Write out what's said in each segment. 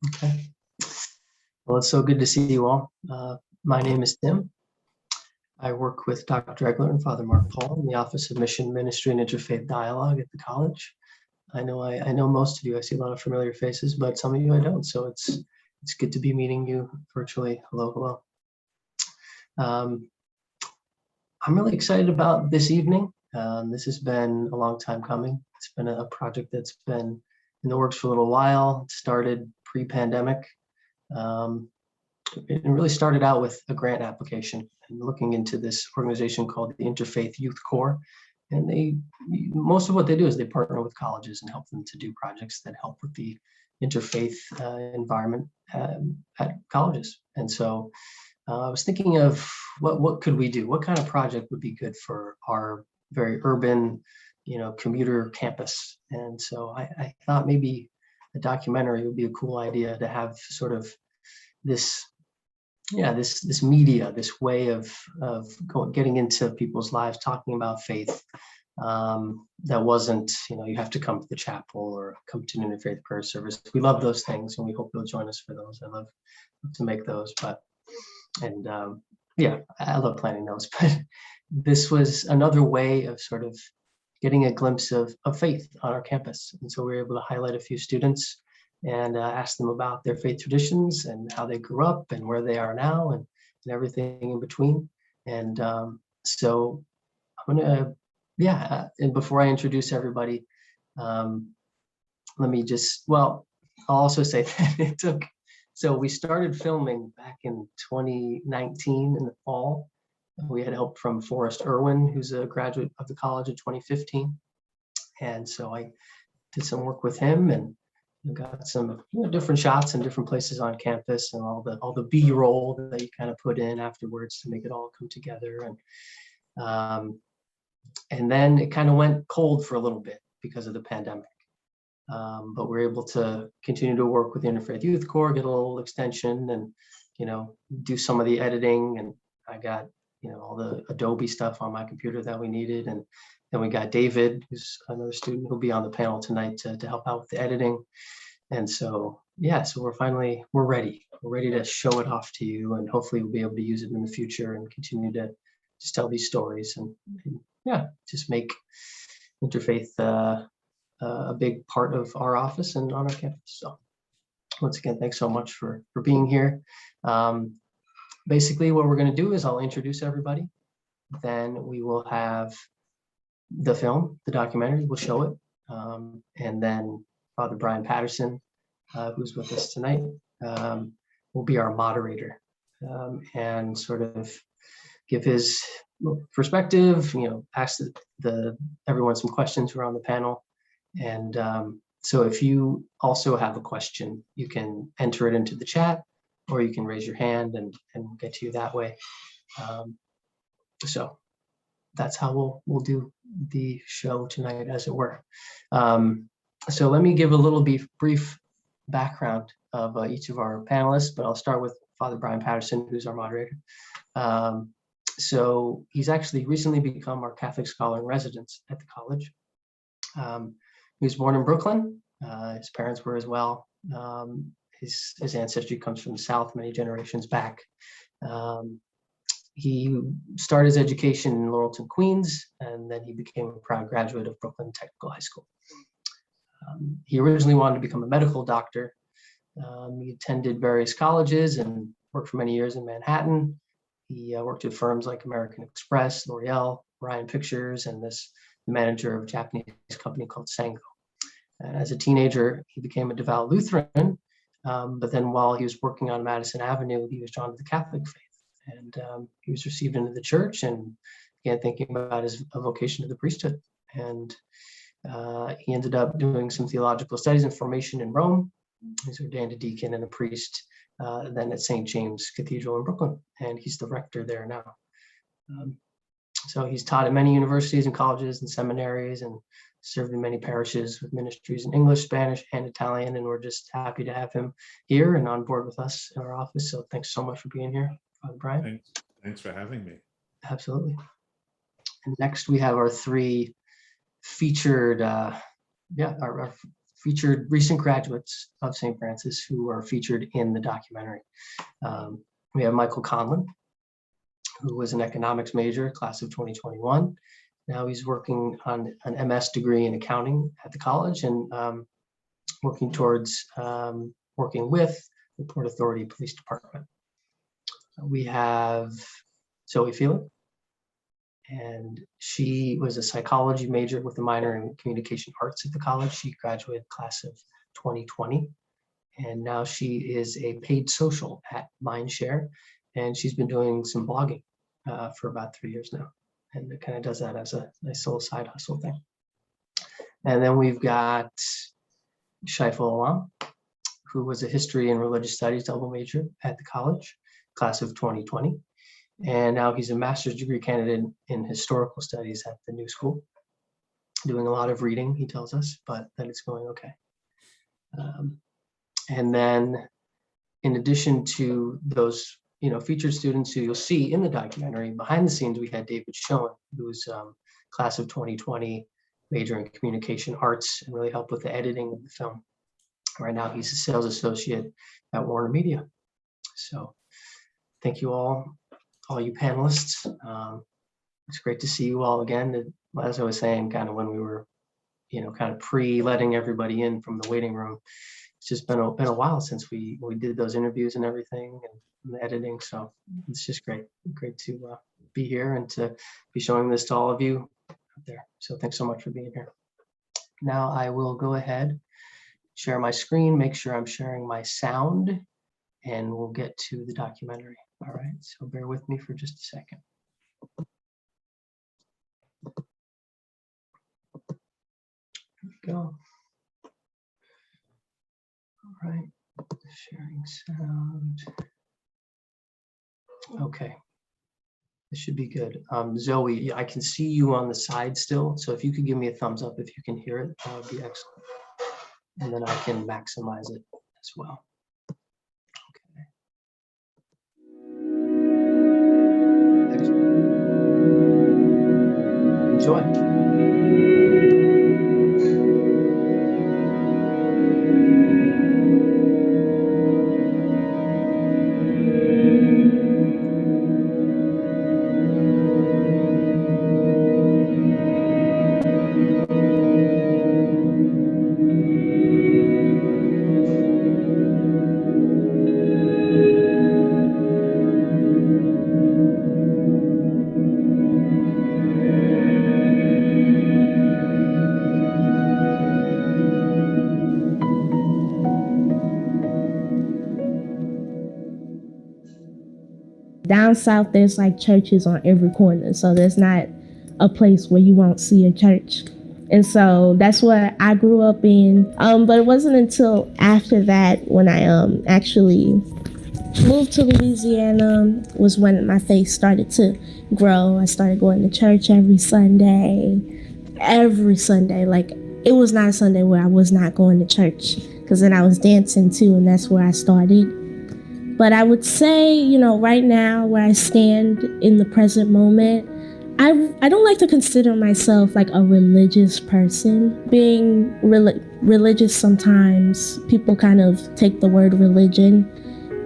Okay. Well, it's so good to see you all. My name is Tim. I work with Dr. Egler and Father Mark Paul in the Office of Mission Ministry and Interfaith Dialogue at the college. I know most of you. I see a lot of familiar faces, but some of you I don't. So it's good to be meeting you virtually. Hello, hello. I'm really excited about this evening. This has been a long time coming. It's been a project that's been in the works for a little while. It started pre-pandemic. It really started out with a grant application and looking into this organization called the Interfaith Youth Corps. And most of what they do is they partner with colleges and help them to do projects that help with the interfaith environment at colleges. And so I was thinking of what could we do? What kind of project would be good for our very urban, commuter campus? And so I thought maybe a documentary would be a cool idea to have sort of this media, this way of getting into people's lives, talking about faith. That wasn't, you have to come to the chapel or come to an interfaith prayer service. We love those things, and we hope you'll join us for those. I love to make those, I love planning those. But this was another way of sort of getting a glimpse of faith on our campus, and so we were able to highlight a few students and ask them about their faith traditions and how they grew up and where they are now and everything in between. And so I'm gonna, and before I introduce everybody, let me I'll also say that so we started filming back in 2019 in the fall. We had help from Forrest Irwin, who's a graduate of the college in 2015. And so I did some work with him and got some different shots in different places on campus and all the B-roll that you kind of put in afterwards to make it all come together. And then it kind of went cold for a little bit because of the pandemic. But we're able to continue to work with the Interfaith Youth Corps, get a little extension and, do some of the editing. And I got, all the Adobe stuff on my computer that we needed. And then we got David, who's another student who'll be on the panel tonight to help out with the editing. And so, so we're ready. We're ready to show it off to you, and hopefully we'll be able to use it in the future and continue to just tell these stories and just make interfaith a big part of our office and on our campus. So once again, thanks so much for being here. Basically what we're going to do is I'll introduce everybody. Then we will have the film, the documentary, we'll show it. And then Father Bryan Patterson, who's with us tonight, will be our moderator and sort of give his perspective, ask everyone some questions who are on the panel. And so if you also have a question, you can enter it into the chat, or you can raise your hand and we'll get to you that way. So that's how we'll do the show tonight, as it were. So let me give a little brief background of each of our panelists, but I'll start with Father Bryan Patterson, who's our moderator. So he's actually recently become our Catholic scholar in residence at the college. He was born in Brooklyn. His parents were as well. His ancestry comes from the South many generations back. He started his education in Laurelton, Queens, and then he became a proud graduate of Brooklyn Technical High School. He originally wanted to become a medical doctor. He attended various colleges and worked for many years in Manhattan. He worked at firms like American Express, L'Oreal, Orion Pictures, and the manager of a Japanese company called Sango. And as a teenager, he became a devout Lutheran, but then while he was working on Madison Avenue, he was drawn to the Catholic faith. And he was received into the church and began thinking about his vocation to the priesthood. And he ended up doing some theological studies and formation in Rome. He's ordained a deacon and a priest then at St. James Cathedral in Brooklyn, and he's the rector there now. So he's taught at many universities and colleges and seminaries and served in many parishes with ministries in English, Spanish, and Italian, and we're just happy to have him here and on board with us in our office. So thanks so much for being here, Father Bryan. Thanks for having me. Absolutely. And next we have our three featured, our featured recent graduates of St. Francis who are featured in the documentary. We have Michael Conlon, who was an economics major, class of 2021. Now he's working on an MS degree in accounting at the college and working towards working with the Port Authority Police Department. We have Zoe Feeler, and she was a psychology major with a minor in communication arts at the college. She graduated class of 2020, and now she is a paid social at Mindshare, and she's been doing some blogging for about 3 years now, and it kind of does that as a nice little side hustle thing. And then we've got Shaiful Alam, who was a history and religious studies double major at the college, class of 2020. And now he's a master's degree candidate in historical studies at the New School, doing a lot of reading, he tells us, but that it's going okay. And then in addition to those, featured students who you'll see in the documentary, behind the scenes, we had David Schoen, who's class of 2020, major in communication arts, and really helped with the editing of the film. Right now, he's a sales associate at Warner Media. So thank you all you panelists. It's great to see you all again. As I was saying, kind of when we were, kind of pre-letting everybody in from the waiting room, it's just been a while since we did those interviews and everything and the editing. So it's just great to be here and to be showing this to all of you out there. So thanks so much for being here. Now I will go ahead, share my screen, make sure I'm sharing my sound, and we'll get to the documentary. All right, so bear with me for just a second. Here we go. All right, sharing sound. Okay, this should be good. Zoe, I can see you on the side still, so if you could give me a thumbs up if you can hear it, that would be excellent. And then I can maximize it as well. Okay. Excellent. Enjoy. Down south, there's like churches on every corner, so there's not a place where you won't see a church. And so that's what I grew up in. But it wasn't until after that, when I actually moved to Louisiana, was when my faith started to grow. I started going to church every Sunday. Like, it was not a Sunday where I was not going to church, because then I was dancing too, and that's where I started. But I would say, right now, where I stand in the present moment, I don't like to consider myself like a religious person. Being religious, sometimes people kind of take the word religion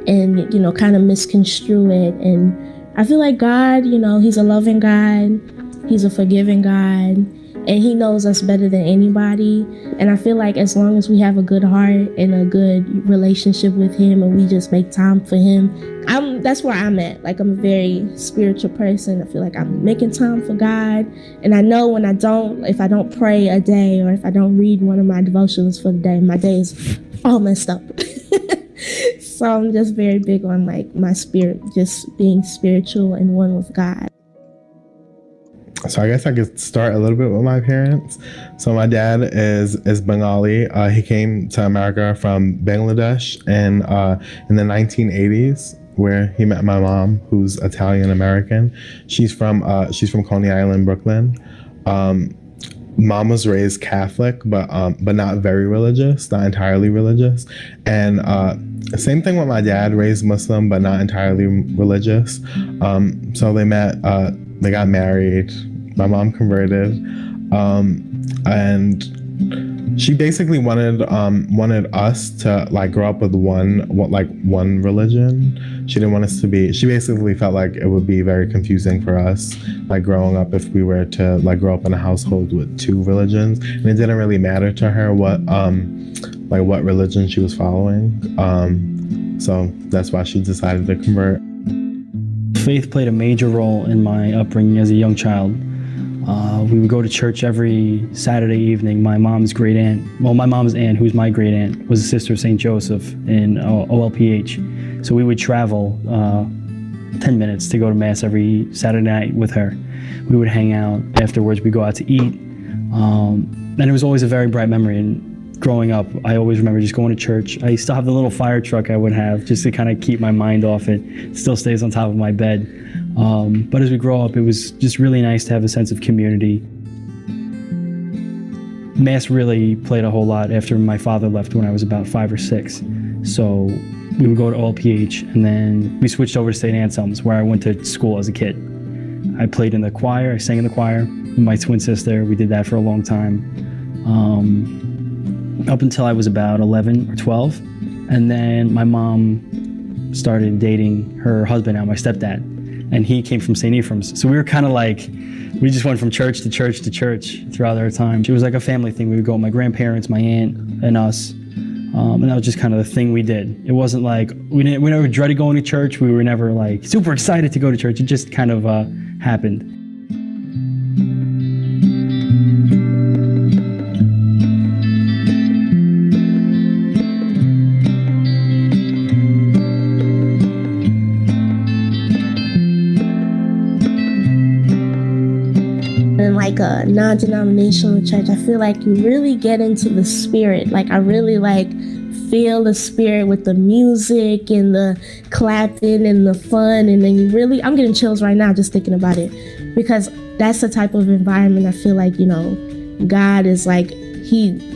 and, kind of misconstrue it. And I feel like God, he's a loving God, he's a forgiving God, and he knows us better than anybody. And I feel like as long as we have a good heart and a good relationship with him, and we just make time for him, that's where I'm at. Like, I'm a very spiritual person. I feel like I'm making time for God. And I know if I don't pray a day, or if I don't read one of my devotions for the day, my day is all messed up. So I'm just very big on like my spirit, just being spiritual and one with God. So I guess I could start a little bit with my parents. So my dad is Bengali. He came to America from Bangladesh in the 1980s, where he met my mom, who's Italian American. She's from Coney Island, Brooklyn. Mom was raised Catholic, but not very religious, not entirely religious. And same thing with my dad, raised Muslim, but not entirely religious. So they met. They got married. My mom converted, and she basically wanted us to like grow up with one religion. She didn't want us to be. She basically felt like it would be very confusing for us, like growing up, if we were to like grow up in a household with two religions. And it didn't really matter to her what religion she was following. So that's why she decided to convert. Faith played a major role in my upbringing as a young child. We would go to church every Saturday evening. My mom's aunt, who's my great aunt, was a sister of St. Joseph in OLPH. So we would travel 10 minutes to go to Mass every Saturday night with her. We would hang out. Afterwards, we'd go out to eat. And it was always a very bright memory. And growing up, I always remember just going to church. I still have the little fire truck I would have just to kind of keep my mind off it. It still stays on top of my bed. But as we grow up, it was just really nice to have a sense of community. Mass really played a whole lot after my father left when I was about 5 or 6. So we would go to OLPH, and then we switched over to St. Anselm's, where I went to school as a kid. I played in the choir. I sang in the choir with my twin sister. We did that for a long time, up until I was about 11 or 12. And then my mom started dating her husband now, my stepdad. And he came from St. Ephraim's. So we were kind of like, we just went from church to church to church throughout our time. It was like a family thing. We would go with my grandparents, my aunt, and us. And that was just kind of the thing we did. It wasn't like, we never dreaded going to church. We were never like super excited to go to church. It just kind of happened. In like a non-denominational church, I feel like you really get into the spirit. Like I really like feel the spirit with the music and the clapping and the fun, and then you really, I'm getting chills right now just thinking about it, because that's the type of environment I feel like, you know, God is like,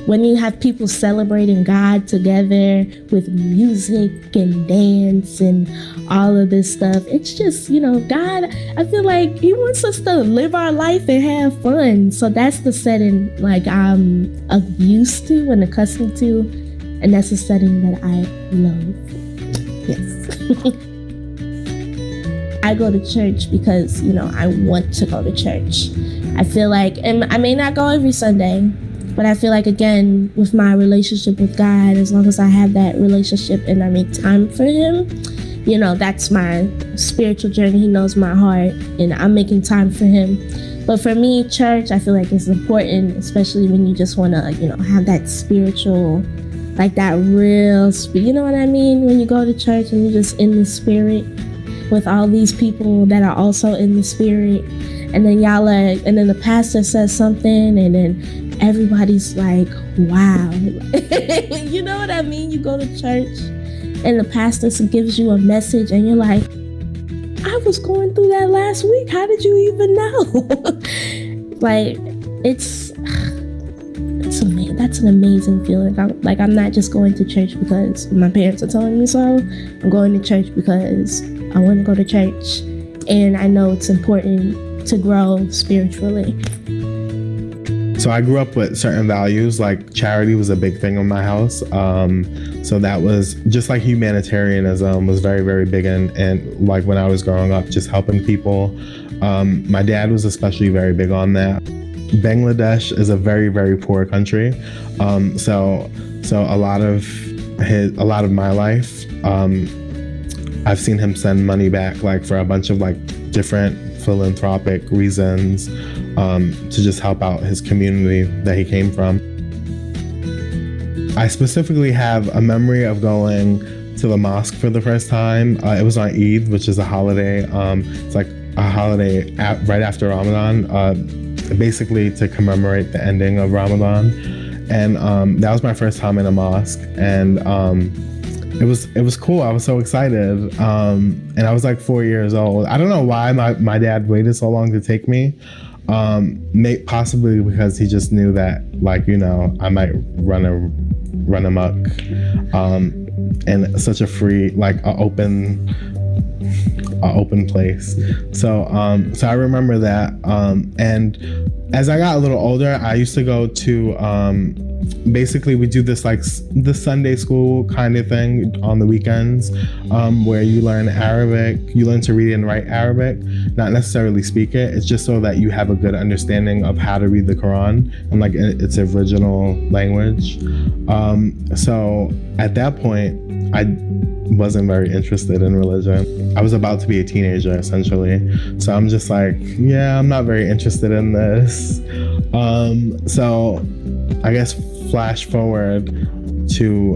when you have people celebrating God together with music and dance and all of this stuff, it's just, you know, God, I feel like he wants us to live our life and have fun. So that's the setting like I'm used to and accustomed to, and that's the setting that I love. Yes. I go to church because, you know, I want to go to church. I feel like, and I may not go every Sunday, but I feel like, again, with my relationship with God, as long as I have that relationship and I make time for him, you know, that's my spiritual journey. He knows my heart, and I'm making time for him. But for me, church, I feel like it's important, especially when you just want to, you know, have that spiritual, like that real, you know what I mean? When you go to church and you're just in the spirit with all these people that are also in the spirit. And then y'all are, and then the pastor says something, and then everybody's like, wow. You know what I mean? You go to church and the pastor gives you a message and you're like, I was going through that last week. How did you even know? Like, it's amazing. That's an amazing feeling. I'm not just going to church because my parents are telling me so. I'm going to church because I want to go to church. And I know it's important to grow spiritually. So I grew up with certain values, like charity was a big thing in my house. So that was just like humanitarianism was very, very big. And like when I was growing up, just helping people. My dad was especially very big on that. Bangladesh is a very, very poor country. So a lot of my life, I've seen him send money back, like for a bunch of like different philanthropic reasons, to just help out his community that he came from. I specifically have a memory of going to the mosque for the first time. It was on Eid, which is a holiday. It's like a holiday right after Ramadan, basically to commemorate the ending of Ramadan. And that was my first time in a mosque. And it was cool. I was so excited. And I was like 4 years old. I don't know why my dad waited so long to take me. Possibly because he just knew that, like, you know, I might run amok. And such a free, like a open place. So I remember that. And as I got a little older, I used to go to basically we do this like the Sunday school kind of thing on the weekends, where you learn Arabic, you learn to read and write Arabic, not necessarily speak it. It's just so that you have a good understanding of how to read the Quran and like its original language. So at that point, I wasn't very interested in religion. I was about to be a teenager essentially. So I'm just like, yeah, I'm not very interested in this. So I guess flash forward to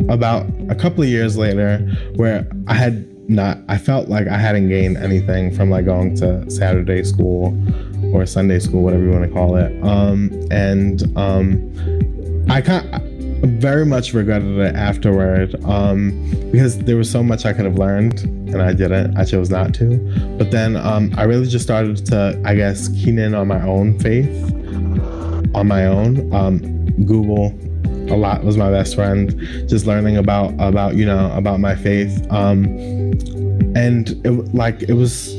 about a couple of years later, where I felt like I hadn't gained anything from like going to Saturday school or Sunday school, whatever you want to call it. I very much regretted it afterward, because there was so much I could have learned and I didn't. I chose not to. But then I really just started to, I guess, keen in on my own faith on my own. Google a lot was my best friend, just learning about my faith. And it was,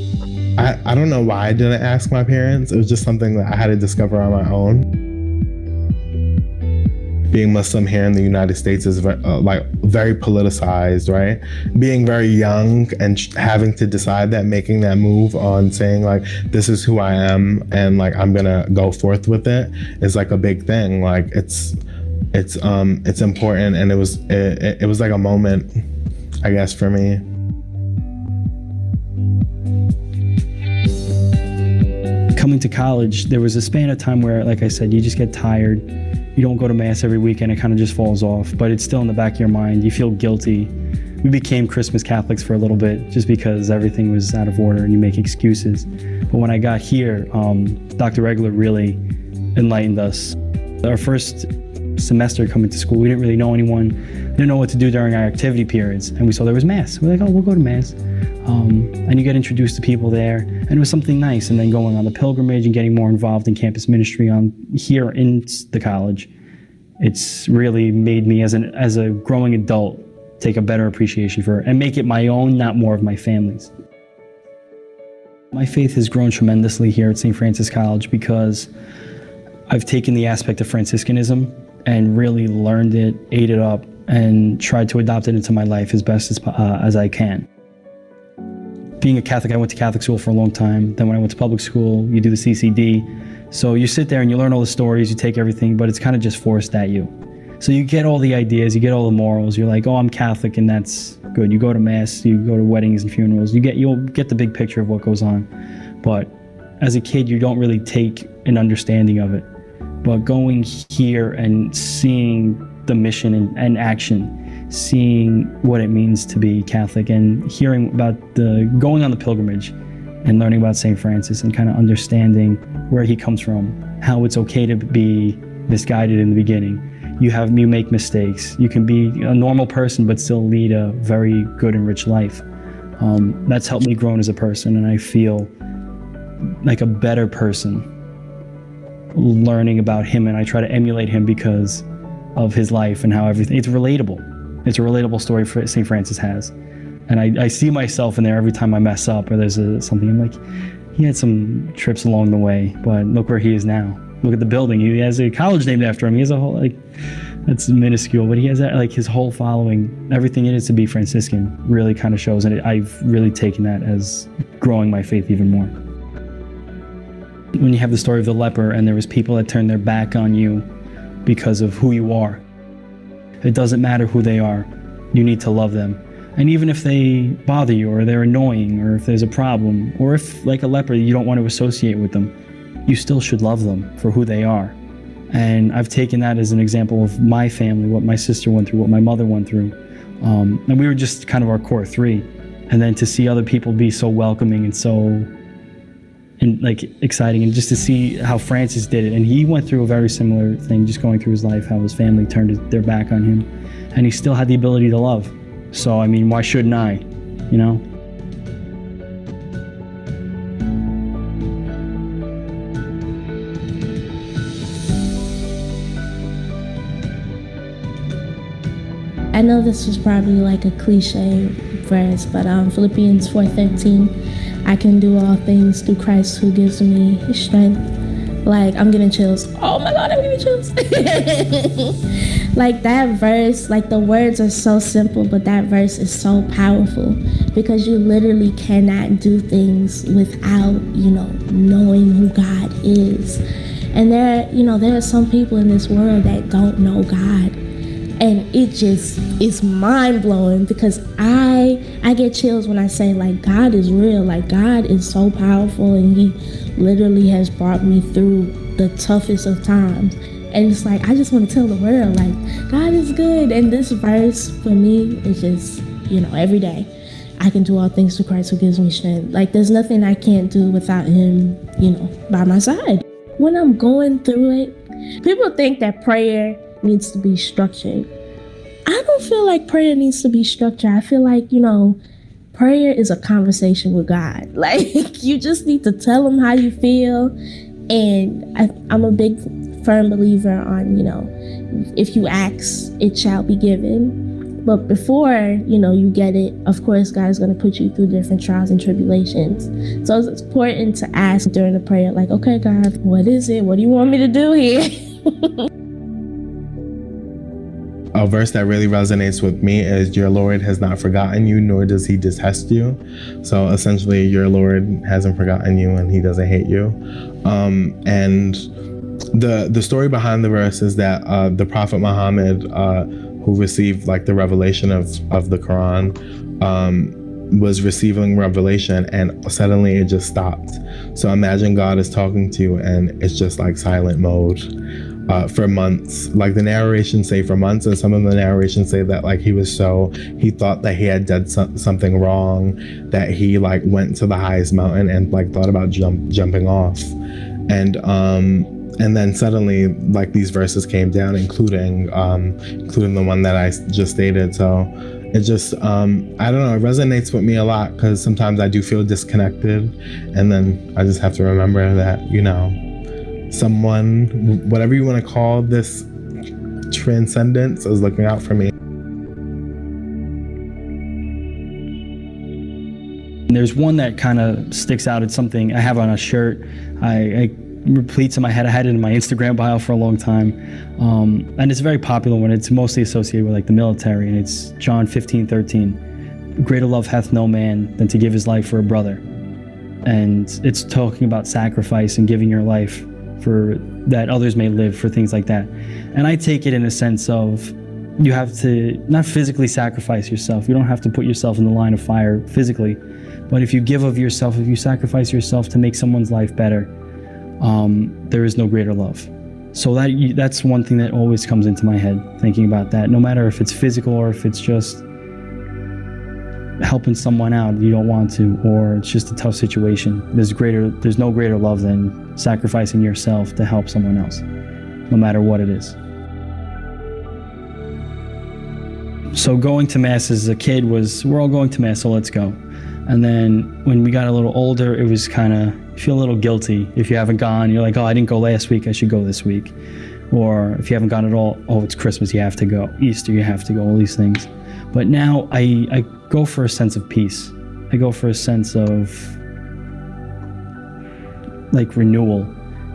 I don't know why I didn't ask my parents. It was just something that I had to discover on my own. Being Muslim here in the United States is very politicized, right? Being very young and having to decide that, making that move on saying like, this is who I am and like I'm gonna go forth with it is like a big thing. Like it's important, and it was like a moment, I guess, for me. Coming to college, there was a span of time where, like I said, you just get tired. You don't go to mass every weekend, it kind of just falls off, but it's still in the back of your mind. You feel guilty. We became Christmas Catholics for a little bit just because everything was out of order and you make excuses. But when I got here, Dr. Regler really enlightened us. Our first semester coming to school, we didn't really know anyone, didn't know what to do during our activity periods, and we saw there was mass. We're like, oh, we'll go to mass. And you get introduced to people there, and it was something nice. And then going on the pilgrimage and getting more involved in campus ministry here in the college, it's really made me as a growing adult take a better appreciation for it and make it my own, not more of my family's. My faith has grown tremendously here at St. Francis College because I've taken the aspect of Franciscanism and really learned it, ate it up, and tried to adopt it into my life as best as I can. Being a Catholic, I went to Catholic school for a long time. Then when I went to public school, you do the CCD. So you sit there and you learn all the stories, you take everything, but it's kind of just forced at you. So you get all the ideas, you get all the morals. You're like, oh, I'm Catholic, and that's good. You go to mass, you go to weddings and funerals. You'll get the big picture of what goes on. But as a kid, you don't really take an understanding of it. But going here and seeing the mission and action, seeing what it means to be Catholic, and hearing about going on the pilgrimage and learning about St. Francis and kind of understanding where he comes from, how it's okay to be misguided in the beginning. You make mistakes. You can be a normal person but still lead a very good and rich life. That's helped me grow as a person, and I feel like a better person learning about him, and I try to emulate him because of his life and how everything, it's relatable. It's a relatable story St. Francis has. And I see myself in there every time I mess up or there's something. I'm like, he had some trips along the way, but look where he is now. Look at the building. He has a college named after him. He has a whole, that's minuscule, but he has his whole following. Everything it is to be Franciscan really kind of shows. And I've really taken that as growing my faith even more. When you have the story of the leper and there was people that turned their back on you because of who you are, it doesn't matter who they are. You need to love them. And even if they bother you or they're annoying or if there's a problem, or if, like a leper, you don't want to associate with them, you still should love them for who they are. And I've taken that as an example of my family, what my sister went through, what my mother went through. And we were just kind of our core three. And then to see other people be so welcoming and so exciting, and just to see how Francis did it. And he went through a very similar thing, just going through his life, how his family turned their back on him. And he still had the ability to love. So, I mean, why shouldn't I, you know? I know this was probably like a cliche verse, but Philippians 4:13, I can do all things through Christ who gives me strength. Like, I'm getting chills. Oh my God, I'm getting chills. Like that verse, like the words are so simple, but that verse is so powerful because you literally cannot do things without, knowing who God is. And there are some people in this world that don't know God. And it just is mind-blowing because I get chills when I say, like, God is real. Like, God is so powerful, and he literally has brought me through the toughest of times. And it's like, I just want to tell the world, like, God is good. And this verse for me is just, every day I can do all things through Christ who gives me strength. Like, there's nothing I can't do without him, by my side. When I'm going through it, people think that prayer needs to be structured. I don't feel like prayer needs to be structured. I feel like, prayer is a conversation with God. Like, you just need to tell him how you feel. And I'm a big, firm believer on, if you ask, it shall be given. But before, you get it, of course, God is going to put you through different trials and tribulations. So it's important to ask during the prayer, like, okay, God, what is it? What do you want me to do here? A verse that really resonates with me is, your Lord has not forgotten you, nor does he detest you. So essentially, your Lord hasn't forgotten you and he doesn't hate you. And the story behind the verse is that the Prophet Muhammad, who received like the revelation of the Quran, was receiving revelation, and suddenly it just stopped. So imagine God is talking to you and it's just like silent mode. For months, like the narrations say for months, and some of the narrations say that like he thought that he had done something wrong, that he like went to the highest mountain and like thought about jumping off, and then suddenly like these verses came down, including the one that I just stated. So it just I don't know, it resonates with me a lot because sometimes I do feel disconnected, and then I just have to remember that someone, whatever you want to call this transcendence, is looking out for me. There's one that kind of sticks out. It's something I have on a shirt. I repeats in my head. I had it in my Instagram bio for a long time. And it's a very popular one. It's mostly associated with like the military, and it's John 15:13. Greater love hath no man than to give his life for a brother. And it's talking about sacrifice and giving your life for that others may live, for things like that. And I take it in a sense of, you have to not physically sacrifice yourself. You don't have to put yourself in the line of fire physically, but if you give of yourself, if you sacrifice yourself to make someone's life better, there is no greater love. So that's one thing that always comes into my head, thinking about that, no matter if it's physical or if it's just helping someone out you don't want to, or it's just a tough situation. There's no greater love than sacrificing yourself to help someone else, no matter what it is. So going to mass as a kid we're all going to mass, so let's go. And then when we got a little older, it was kind of, you feel a little guilty if you haven't gone. You're like, oh, I didn't go last week, I should go this week. Or if you haven't gone at all, oh, it's Christmas, you have to go. Easter, you have to go, all these things. But now I go for a sense of peace. I go for a sense of like renewal.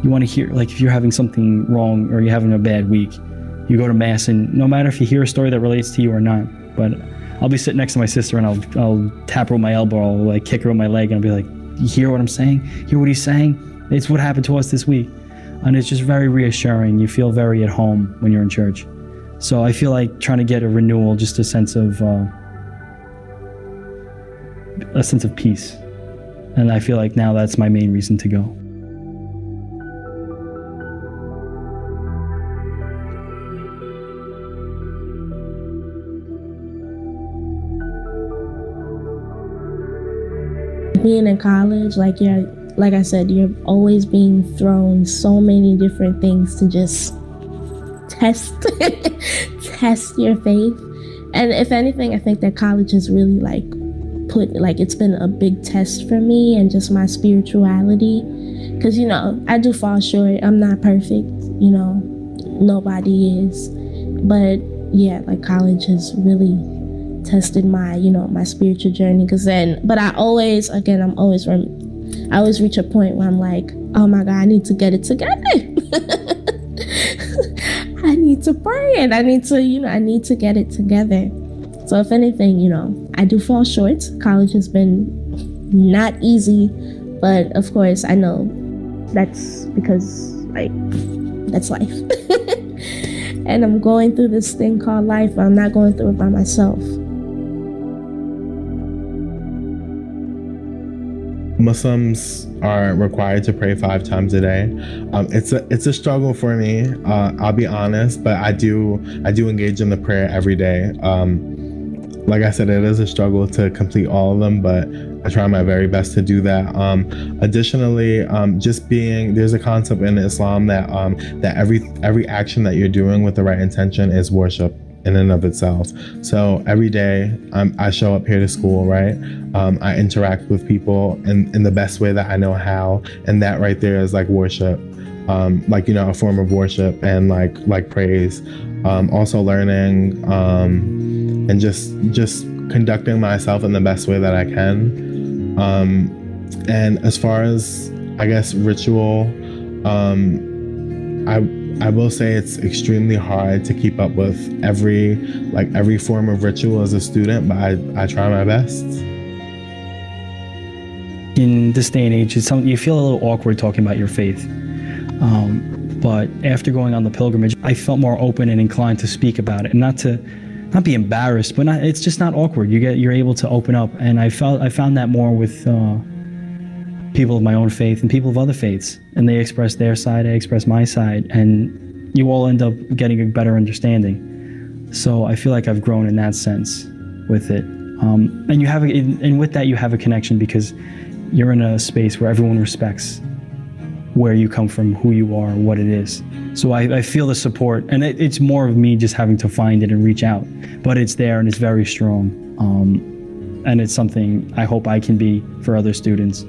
You want to hear, like if you're having something wrong or you're having a bad week, you go to mass, and no matter if you hear a story that relates to you or not, but I'll be sitting next to my sister and I'll tap her with my elbow, I'll like kick her with my leg, and I'll be like, you hear what I'm saying? Hear what he's saying? It's what happened to us this week. And it's just very reassuring. You feel very at home when you're in church. So I feel like trying to get a renewal, just a sense of peace. And I feel like now that's my main reason to go. Being in college, like I said, you're always being thrown so many different things to just test your faith. And if anything, I think that college has really it's been a big test for me and just my spirituality, because I do fall short. I'm not perfect, nobody is, but yeah, like college has really tested my my spiritual journey. I always reach a point where I'm like, oh my God, I need to get it together. I need to pray and I need to get it together. So if anything, I do fall short. College has been not easy, but of course I know that's because that's life. And I'm going through this thing called life, but I'm not going through it by myself. Muslims are required to pray 5 times a day. It's a struggle for me. I'll be honest, but I do engage in the prayer every day. Like I said, it is a struggle to complete all of them, but I try my very best to do that. Additionally, there's a concept in Islam that every action that you're doing with the right intention is worship in and of itself. So every day I show up here to school, right? I interact with people in the best way that I know how, and that right there is like worship, a form of worship and like praise. Also learning and just conducting myself in the best way that I can. And as far as I guess ritual, I will say it's extremely hard to keep up with every form of ritual as a student, but I try my best. In this day and age, you feel a little awkward talking about your faith. But after going on the pilgrimage, I felt more open and inclined to speak about it, and not be embarrassed, but it's just not awkward. You're able to open up, and I found that more with people of my own faith and people of other faiths, and they express their side, I express my side, and you all end up getting a better understanding. So I feel like I've grown in that sense with it, and with that you have a connection because you're in a space where everyone respects where you come from, who you are, what it is. So I feel the support, and it's more of me just having to find it and reach out, but it's there and it's very strong, and it's something I hope I can be for other students.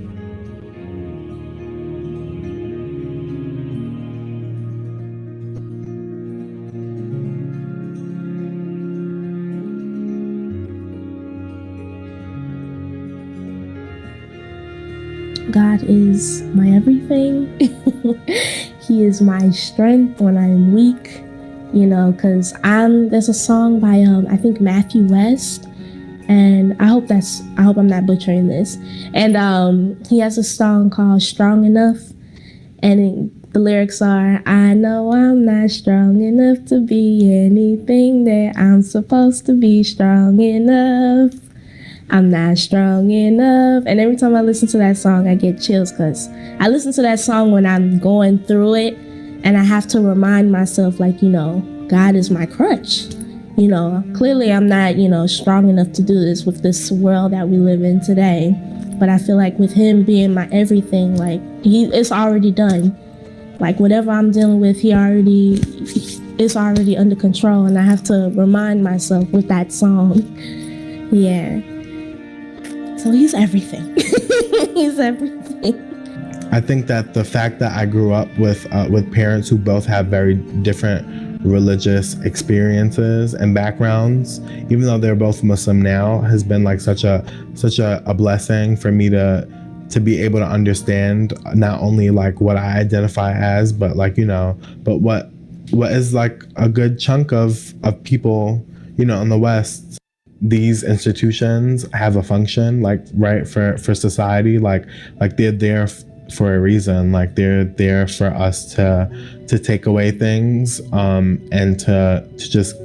God is my everything. He is my strength when I'm weak, because there's a song by I think Matthew West, and I hope I'm not butchering this. And he has a song called Strong Enough, and the lyrics are, I know I'm not strong enough to be anything that I'm supposed to be strong enough. I'm not strong enough. And every time I listen to that song, I get chills because I listen to that song when I'm going through it, and I have to remind myself, God is my crutch. Clearly I'm not, strong enough to do this with this world that we live in today. But I feel like with him being my everything, it's already done. Whatever I'm dealing with, it's already under control. And I have to remind myself with that song. Yeah. So he's everything. He's everything. I think that the fact that I grew up with parents who both have very different religious experiences and backgrounds, even though they're both Muslim now, has been such a blessing for me to be able to understand not only what I identify as, but but what is a good chunk of people in the West. These institutions have a function, for society, they're there for a reason. They're there for us to take away things, and to just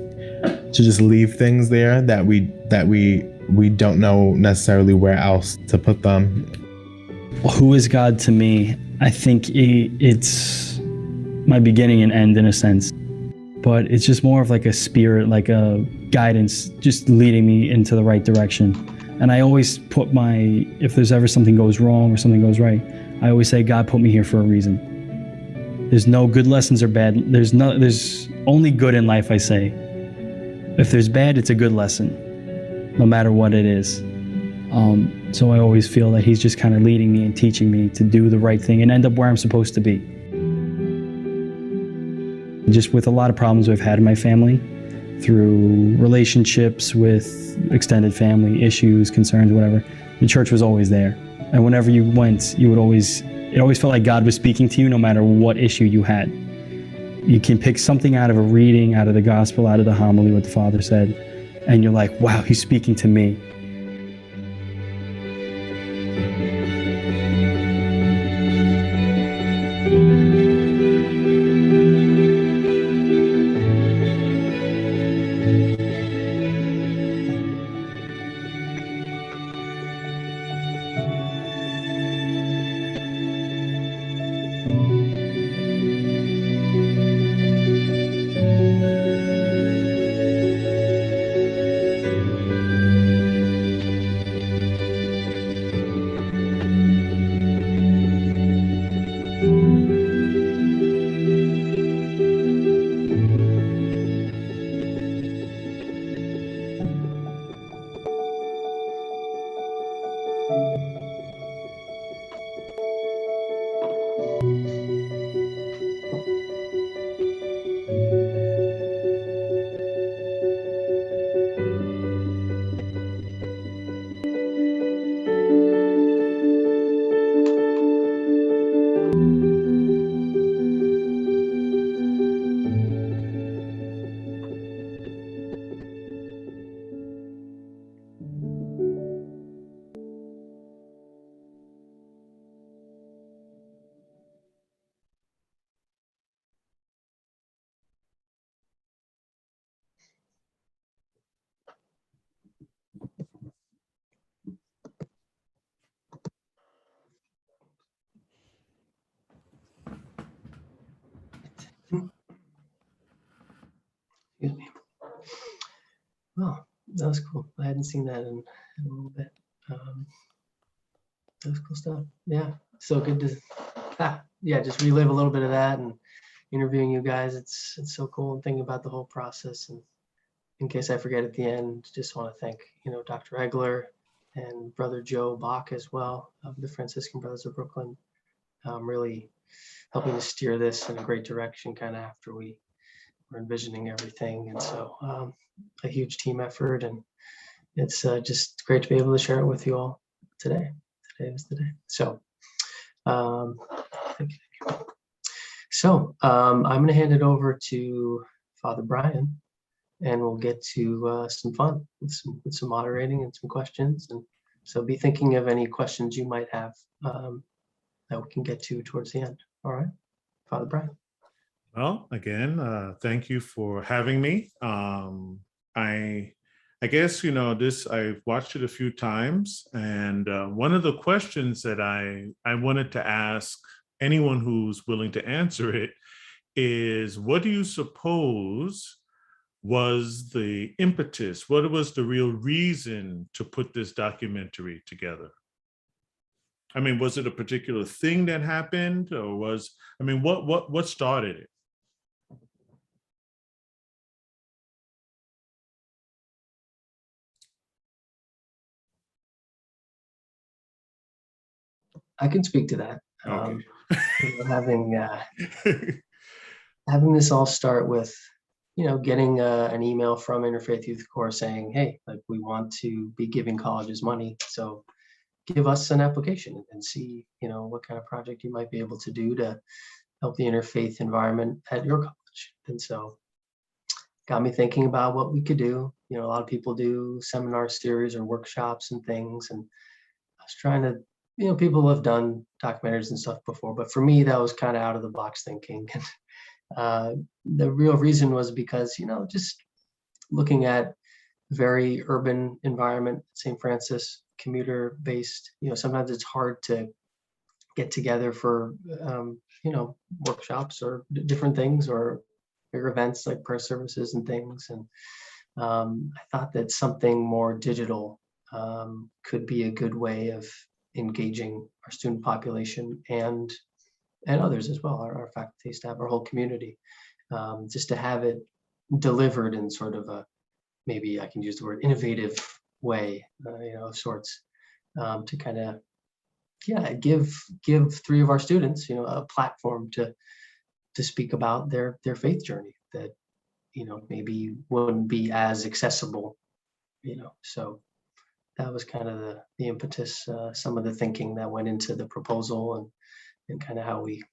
leave things there that we don't know necessarily where else to put them. Who is God to me? I think it's my beginning and end in a sense. But it's just more of a spirit, a guidance, just leading me into the right direction. And I always put if there's ever something goes wrong or something goes right, I always say, God put me here for a reason. There's no good lessons or bad. There's only good in life, I say. If there's bad, it's a good lesson, no matter what it is. So I always feel that he's just kind of leading me and teaching me to do the right thing and end up where I'm supposed to be. Just with a lot of problems I've had in my family, through relationships with extended family, issues, concerns, whatever, the church was always there. And whenever you went, you would always It always felt like God was speaking to you no matter what issue you had. You can pick something out of a reading, out of the gospel, out of the homily, what the Father said, and you're like, wow, he's speaking to me. Excuse me. Well, that was cool. I hadn't seen that in a little bit. That was cool stuff. Yeah. So good to just relive a little bit of that and interviewing you guys. It's so cool and thinking about the whole process. And in case I forget at the end, just want to thank, Dr. Egler and Brother Joe Bach as well of the Franciscan Brothers of Brooklyn, really helping to steer this in a great direction kind of after we were envisioning everything. And so a huge team effort, and it's just great to be able to share it with you all today. Today was the day. So thank you. So I'm going to hand it over to Father Bryan, and we'll get to some fun with some moderating and some questions. And so be thinking of any questions you might have that we can get to towards the end. All right, Father Bryan. Well, again, thank you for having me. I guess, this, I've watched it a few times, and one of the questions that I wanted to ask anyone who's willing to answer it is, what do you suppose was the impetus? What was the real reason to put this documentary together? I mean, was it a particular thing that happened, or what started it? I can speak to that. Okay. Having this all start with, getting an email from Interfaith Youth Corps saying, hey, like, we want to be giving colleges money, so give us an application and see, what kind of project you might be able to do to help the interfaith environment at your college. And so got me thinking about what we could do. A lot of people do seminar series or workshops and things, and I was trying to, people have done documentaries and stuff before, but for me, that was kind of out of the box thinking. The real reason was because, just looking at very urban environment, St. Francis, commuter based, sometimes it's hard to get together for, workshops or different things or bigger events like prayer services and things. And I thought that something more digital could be a good way of engaging our student population and others as well, our faculty, staff, our whole community, just to have it delivered in sort of a, maybe I can use the word innovative way, of sorts, to kind of, give three of our students, a platform to speak about their faith journey that, maybe wouldn't be as accessible, so that was kind of the impetus, some of the thinking that went into the proposal, and and kind of how we,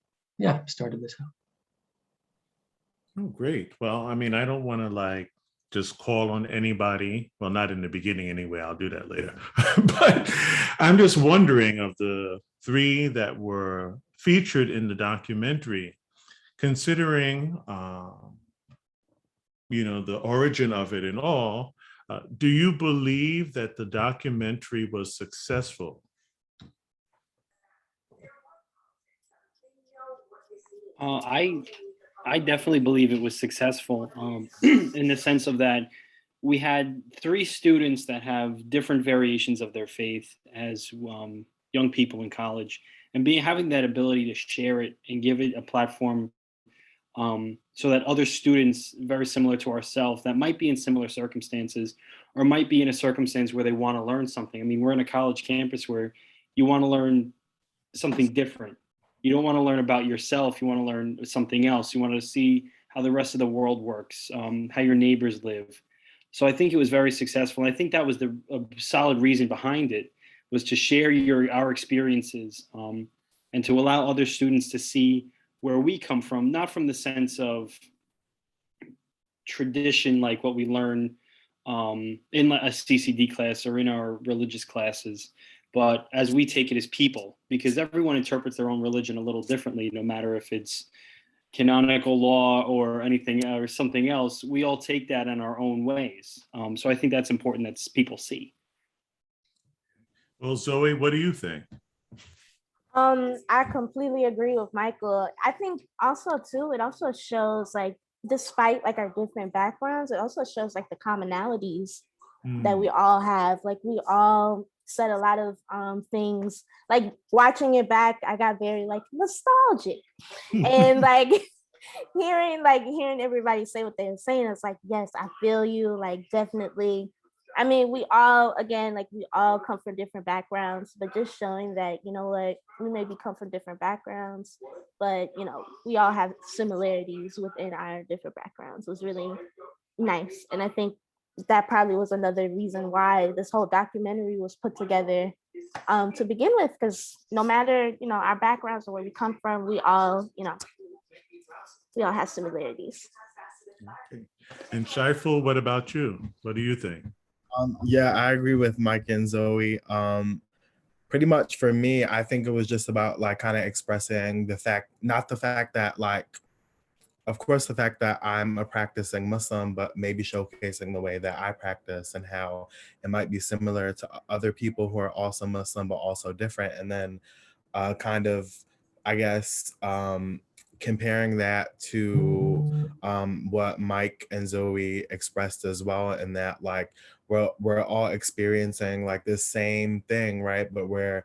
started this out. Oh, great. Well, I mean, I don't want to like just call on anybody. Well, not in the beginning anyway. I'll do that later. But I'm just wondering, of the three that were featured in the documentary, considering, the origin of it and all, do you believe that the documentary was successful? I definitely believe it was successful, in the sense of that we had three students that have different variations of their faith as young people in college, and having that ability to share it and give it a platform, so that other students very similar to ourselves that might be in similar circumstances or might be in a circumstance where they want to learn something. I mean, we're in a college campus where you want to learn something different. You don't want to learn about yourself. You want to learn something else. You want to see how the rest of the world works, how your neighbors live. So I think it was very successful. And I think that was a solid reason behind it, was to share our experiences, and to allow other students to see where we come from, not from the sense of tradition, like what we learn in a CCD class or in our religious classes, but as we take it as people, because everyone interprets their own religion a little differently, no matter if it's canonical law or anything or something else. We all take that in our own ways. So I think that's important that people see. Well, Zoe, what do you think? I completely agree with Michael. I think also too, it also shows like, despite like our different backgrounds, it also shows like the commonalities that we all have. Like we all said a lot of things. Like watching it back, I got very like nostalgic, and like hearing everybody say what they were saying. It's like, yes, I feel you. Like definitely. I mean, we all come from different backgrounds, but just showing that, you know what, we maybe come from different backgrounds, but we all have similarities within our different backgrounds was really nice. And I think that probably was another reason why this whole documentary was put together to begin with, because no matter, our backgrounds or where we come from, we all have similarities. Okay. And Shaiful, what about you? What do you think? Yeah, I agree with Mike and Zoe. Pretty much for me, I think it was just about like kind of expressing not the fact that like, of course, the fact that I'm a practicing Muslim, but maybe showcasing the way that I practice and how it might be similar to other people who are also Muslim, but also different. And then kind of, I guess, comparing that to what Mike and Zoe expressed as well, in that like we're all experiencing like this same thing, right? But we're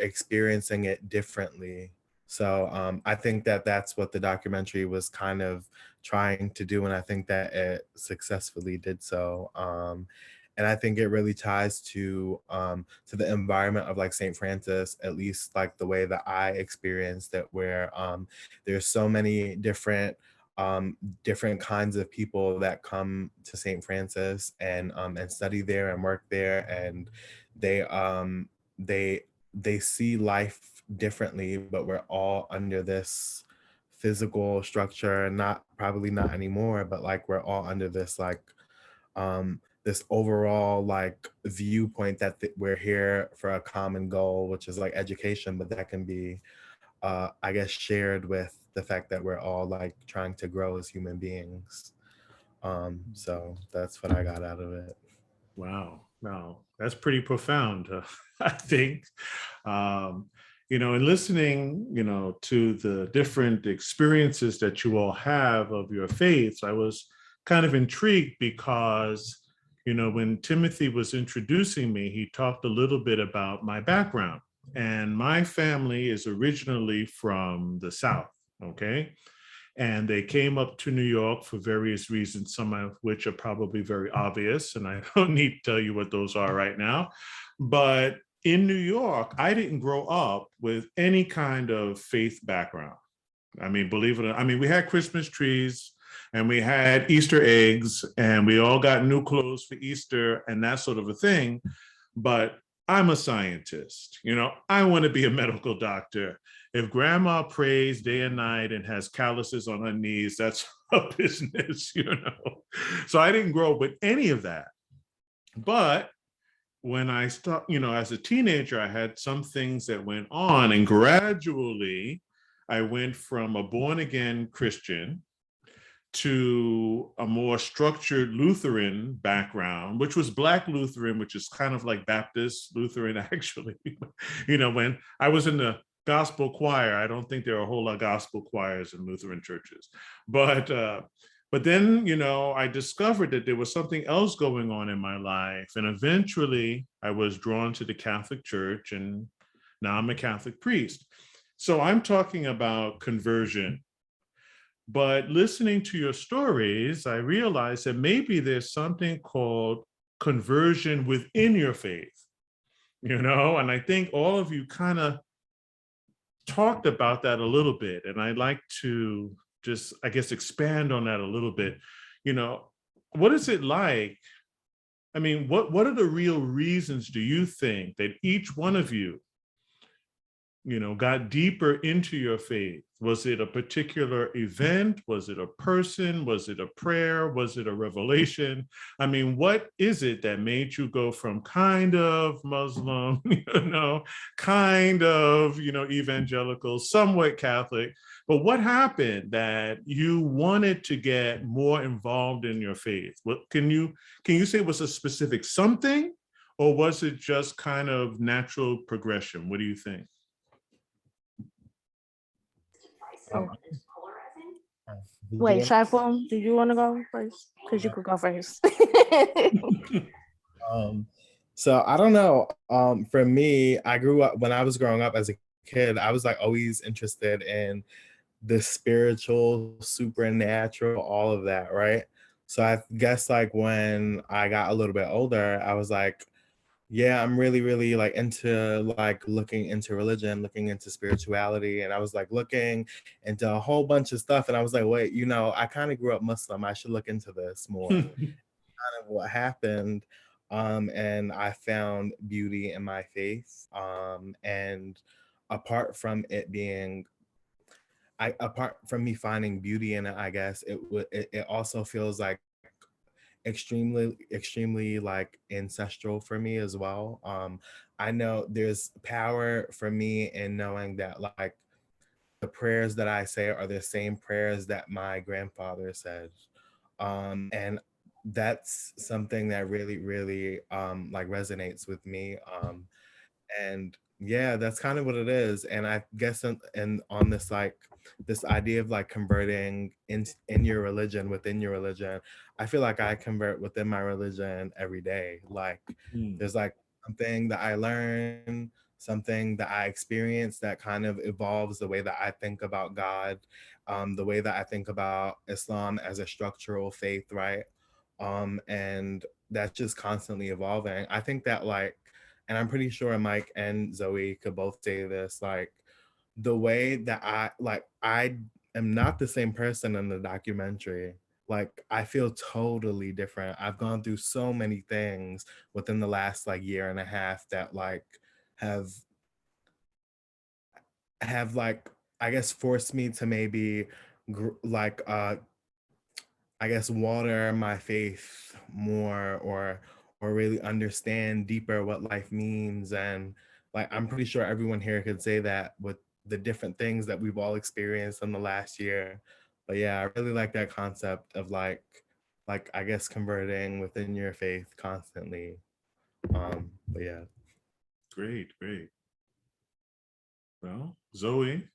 experiencing it differently. So I think that that's what the documentary was kind of trying to do, and I think that it successfully did so. And I think it really ties to the environment of like St. Francis, at least like the way that I experienced it, where there's so many different kinds of people that come to St. Francis and study there and work there, and they they see life differently, but we're all under this physical structure, probably not anymore, but like we're all under this like this overall like viewpoint that we're here for a common goal, which is like education, but that can be I guess shared with the fact that we're all like trying to grow as human beings. So that's what I got out of it. Wow. That's pretty profound, I think. And listening, to the different experiences that you all have of your faiths, I was kind of intrigued because, when Timothy was introducing me, he talked a little bit about my background. And my family is originally from the South, okay? And they came up to New York for various reasons, some of which are probably very obvious, and I don't need to tell you what those are right now. But in New York, I didn't grow up with any kind of faith background. I mean, believe it or not, we had Christmas trees and we had Easter eggs and we all got new clothes for Easter and that sort of a thing. But I'm a scientist. I want to be a medical doctor. If grandma prays day and night and has calluses on her knees, that's her business. So I didn't grow up with any of that. But when I as a teenager, I had some things that went on, and gradually I went from a born again Christian to a more structured Lutheran background, which was Black Lutheran, which is kind of like Baptist Lutheran, actually. When I was in the gospel choir, I don't think there are a whole lot of gospel choirs in Lutheran churches. But then, I discovered that there was something else going on in my life. And eventually I was drawn to the Catholic Church, and now I'm a Catholic priest. So I'm talking about conversion. But listening to your stories, I realized that maybe there's something called conversion within your faith, and I think all of you kind of talked about that a little bit. And I'd like to just, I guess, expand on that a little bit. What is it like? I mean, what are the real reasons, do you think, that each one of you, got deeper into your faith? Was it a particular event? Was it a person? Was it a prayer? Was it a revelation? I mean, what is it that made you go from kind of Muslim, kind of, evangelical, somewhat Catholic, but what happened that you wanted to get more involved in your faith? What can you say was a specific something, or was it just kind of natural progression? What do you think? Wait, Shiflon, do you want to go first? Because you could go first. So I don't know. For me, I grew up, when I was growing up as a kid, I was like always interested in the spiritual, supernatural, all of that, right? So I guess like when I got a little bit older, I was like, yeah, I'm really, really like into like looking into religion, looking into spirituality. And I was like looking into a whole bunch of stuff. And I was like, wait, I kind of grew up Muslim. I should look into this more. Kind of what happened. And I found beauty in my faith. And apart from it being, apart from me finding beauty in it, I guess it also feels like extremely like ancestral for me as well. I know there's power for me in knowing that like the prayers that I say are the same prayers that my grandfather said. And that's something that really like resonates with me. And yeah, that's kind of what it is. And I guess and on this like this idea of like converting in your religion, within your religion, I feel like I convert within my religion every day. Like there's like something that I learn, something that I experience that kind of evolves the way that I think about God, the way that I think about Islam as a structural faith, right? And that's just constantly evolving. I think that like, and I'm pretty sure Mike and Zoe could both say this, like the way that I am not the same person in the documentary. Like I feel totally different. I've gone through so many things within the last like year and a half that like have like I guess forced me to maybe like I guess water my faith more, or really understand deeper what life means. And like I'm pretty sure everyone here could say that with the different things that we've all experienced in the last year. But yeah, I really like that concept of like I guess converting within your faith constantly. But yeah. Great. Well, Zoe.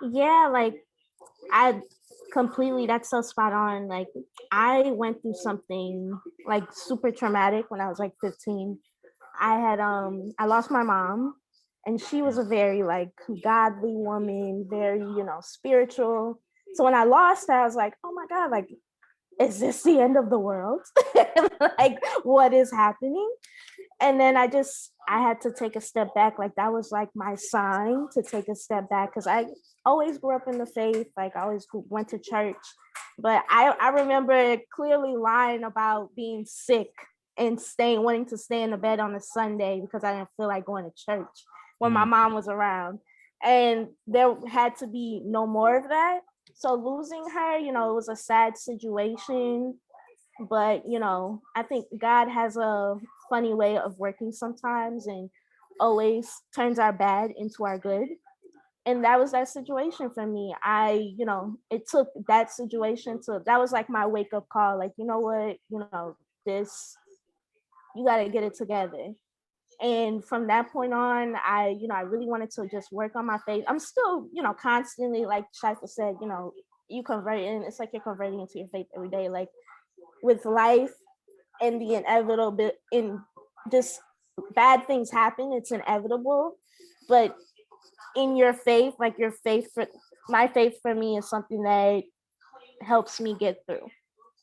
Yeah, like I completely, that's so spot on. Like I went through something like super traumatic when I was like 15. I lost my mom, and she was a very like godly woman, very, spiritual. So when I lost her, I was like, oh my God, like, is this the end of the world? Like, what is happening? And then I had to take a step back. Like that was like my sign to take a step back, because I always grew up in the faith. Like I always went to church, but I remember clearly lying about being sick and wanting to stay in the bed on a Sunday because I didn't feel like going to church when my mom was around. And there had to be no more of that. So losing her, it was a sad situation. But, I think God has a funny way of working sometimes and always turns our bad into our good. And that was that situation for me. It took that situation that was like my wake up call. Like, you know what, this, you got to get it together. And from that point on, I really wanted to just work on my faith. I'm still, constantly, like Shaifa said, you converting, it's like you're converting into your faith every day. Like with life and the inevitable, in just bad things happen, it's inevitable. But in your faith, like my faith for me is something that helps me get through.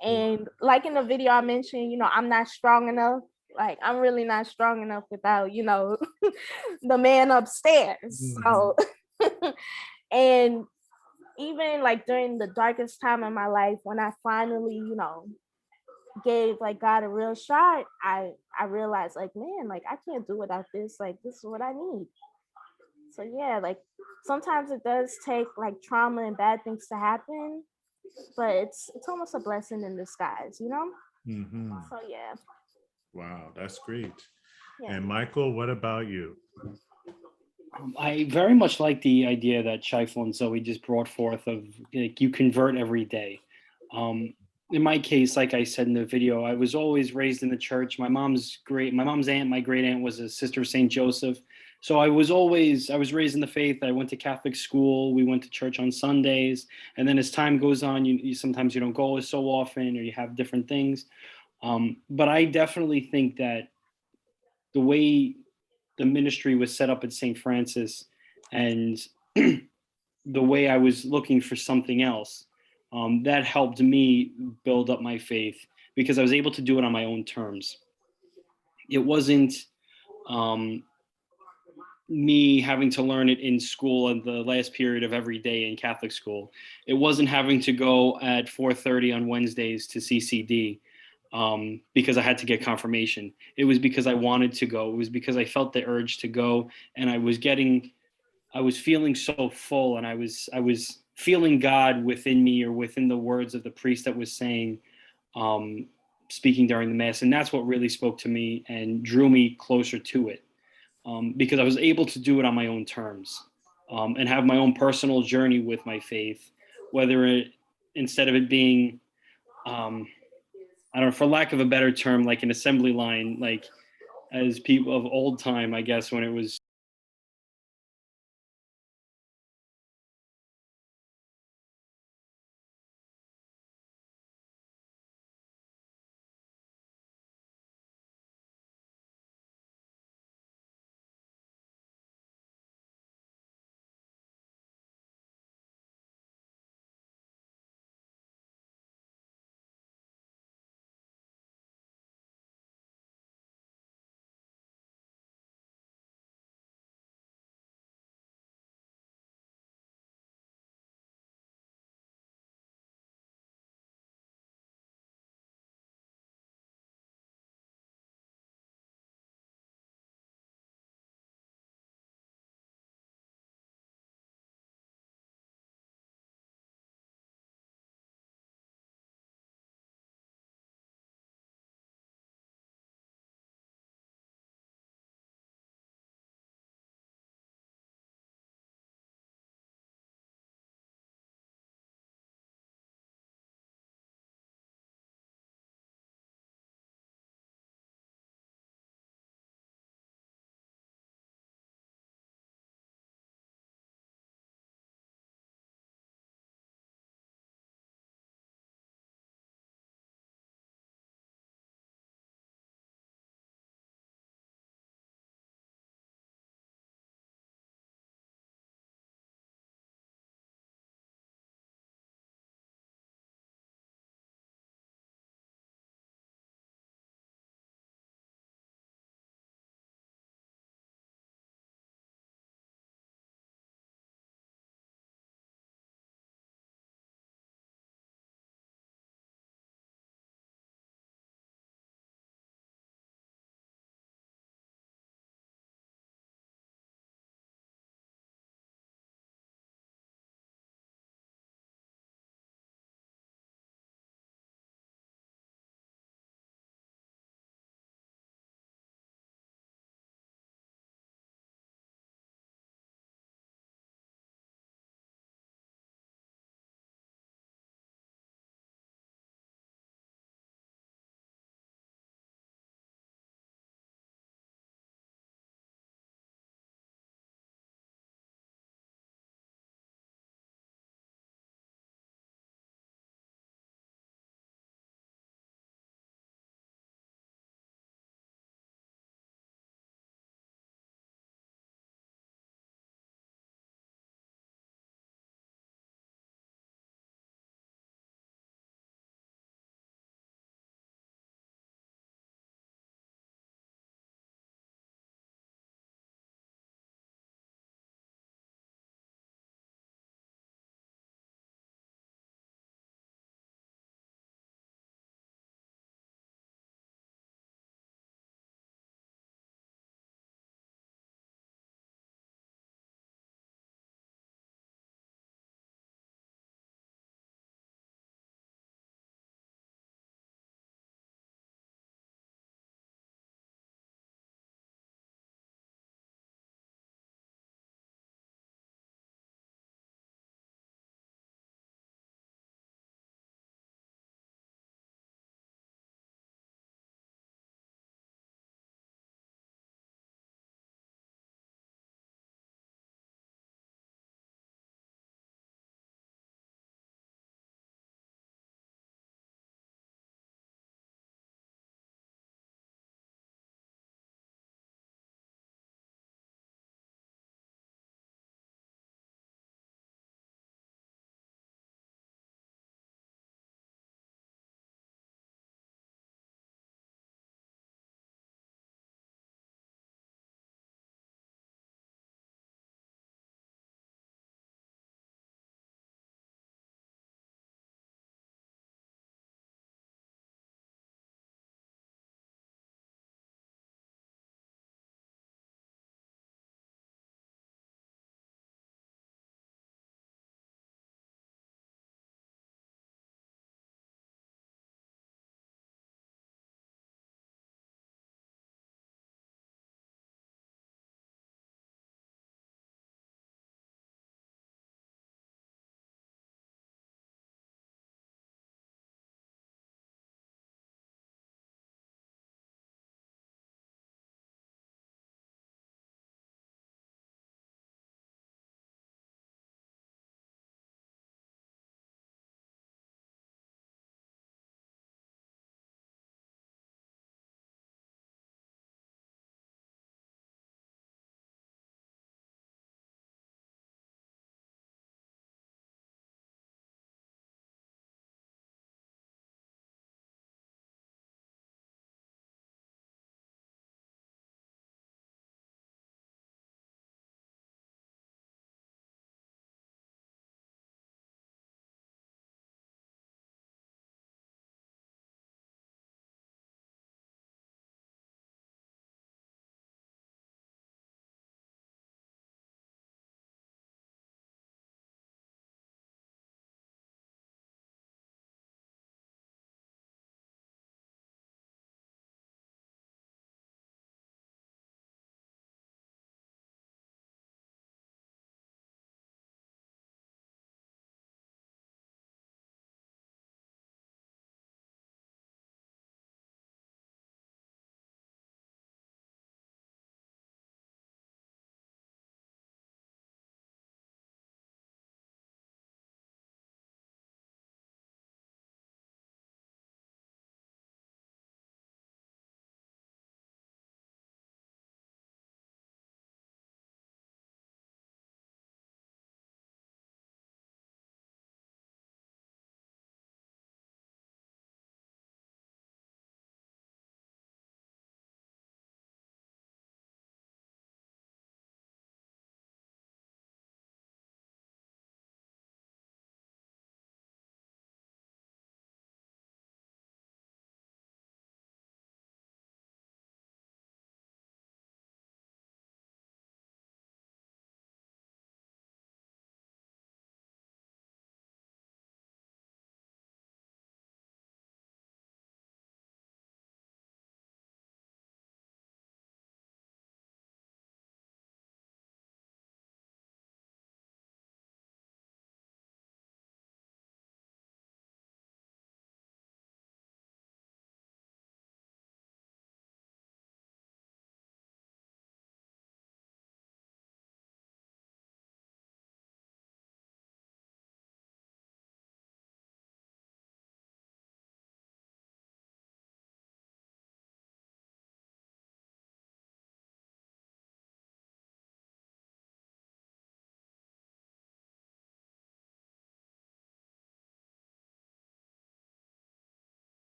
And like in the video I mentioned, I'm not strong enough. Like I'm really not strong enough without, the man upstairs. So, and even like during the darkest time of my life, when I finally, gave like God a real shot, I realized like, man, like I can't do without this. Like this is what I need. So yeah, like sometimes it does take like trauma and bad things to happen, but it's almost a blessing in disguise, Mm-hmm. So yeah. Wow, that's great. Yeah. And Michael, what about you? I very much like the idea that Shaiful and Zoe just brought forth of like, you convert every day. In my case, like I said in the video, I was always raised in the church. My mom's aunt, my great aunt, was a sister of St. Joseph. So I was raised in the faith. I went to Catholic school. We went to church on Sundays. And then as time goes on, you sometimes you don't go so often, or you have different things. But I definitely think that the way the ministry was set up at St. Francis and the way I was looking for something else, that helped me build up my faith because I was able to do it on my own terms. It wasn't me having to learn it in school in the last period of every day in Catholic school. It wasn't having to go at 4:30 on Wednesdays to CCD because I had to get confirmation. It was because I wanted to go. It was because I felt the urge to go, and I was feeling so full, and I was feeling God within me, or within the words of the priest that was saying, speaking during the Mass. And that's what really spoke to me and drew me closer to it, because I was able to do it on my own terms, and have my own personal journey with my faith, instead of it being, I don't know, for lack of a better term, like an assembly line, like as people of old time, I guess, when it was